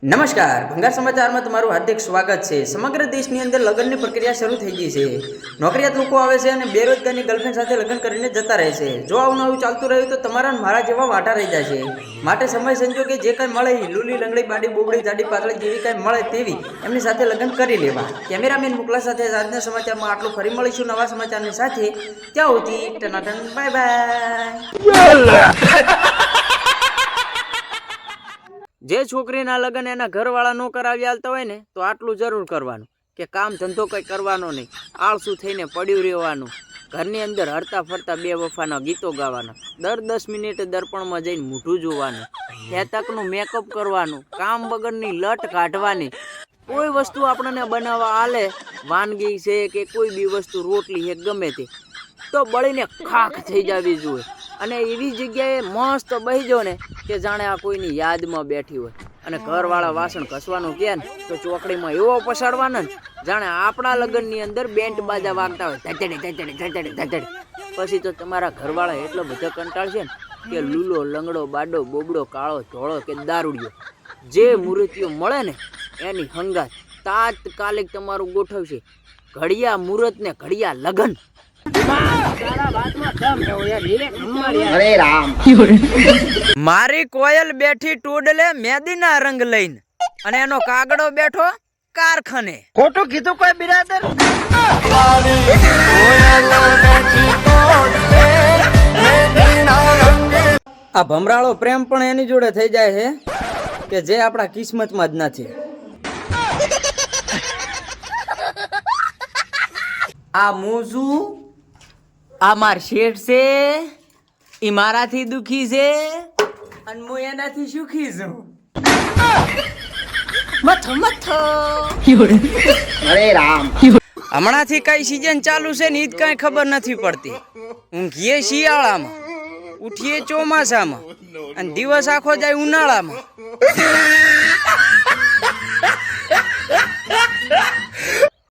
નમસ્કાર ભંગાર સમાચારમાં તમારું હાર્દિક સ્વાગત છે। સમગ્ર દેશની અંદર લગ્નની પ્રક્રિયા શરૂ થઈ ગઈ છે। નોકરિયાત લોકો આવે છે અને બેરોજગારની ગર્લફ્રેન્ડ સાથે લગ્ન કરીને જતા રહે છે। જો આવું નવું ચાલતું રહ્યું તો તમારા મારા જેવા વાટા રહી જશે। માટે સમય સંજોગે જે કંઈ મળે લૂલી લંગડી બાડી બોબડી જાડી પાતળી જેવી કંઈ મળે તેવી એમની સાથે લગ્ન કરી લેવા। કેમેરામેન મુકલા સાથે આજના સમાચારમાં આટલું ફરી મળીશું નવા સમાચારની સાથે। ત્યાં સુધી ટનાટન બાય બાય। જે છોકરીના લગ્ન એના ઘરવાળા નો કરાવી આલતા હોય ને તો આટલું જરૂર કરવાનું કે કામ ધંધો કંઈ કરવાનો નહીં, આળસુ થઈને પડ્યું રહેવાનું, ઘરની અંદર હરતા ફરતા બે વફાના ગીતો ગાવાના, દર 10 મિનિટે દર્પણમાં જઈને મૂઠું જોવાનું, હેતકનું મેકઅપ કરવાનું, કામ વગરની લટ કાઢવાની। કોઈ વસ્તુ આપણને બનાવવા આલે વાનગી છે કે કોઈ બી વસ્તુ રોટલી છે ગમે તે તો બળીને ખાખ થઈ જવી જોઈએ અને એવી જગ્યાએ મસ્ત બેસજો ને કે જાણે આ કોઈની યાદમાં બેઠી હોય। અને ઘરવાળા વાસણ ઘસવાનું કહે ને તો ચોકડીમાં એવો પસાડવાનો ને જાણે આપણા લગ્નની અંદર બેન્ડ બાજા વાગતા હોય ધચડે ધચડે ધચડે ધચડે। પછી તો તમારા ઘરવાળા એટલો બધો કંટાળશે ને કે લૂલો લંગડો બાડો બોબડો કાળો ધોળો કે દારૂડિયો જે મૂર્તિઓ મળે ને એની હંગાત તાત્કાલિક તમારું ગોઠવશે ઘડિયા મુહૂર્ત ને ઘડિયા લગન। મારી કોયલ બેઠી ટોડલે મેદીના રંગ લઈને અને એનો કાગડો બેઠો કારખાને। ખોટું કીધું કોઈ બિરાદર? આ ભમરાળો પ્રેમ પણ એની જોડે થઈ જાય છે કે જે આપણા કિસ્મતમાં જ નથી। આ મોજુ આ માર શેઠ છે ઈ મારાથી દુખી છે અને હું એનાથી સુખી છું। મથો મથો અરે રામ, હમણાંથી કઈ સીઝન ચાલુ છે ને ઈ જ કઈ ખબર નથી પડતી। ઊંઘીએ શિયાળામાં, ઉઠીએ ચોમાસામાં અને દિવસ આખો જાય ઉનાળામાં।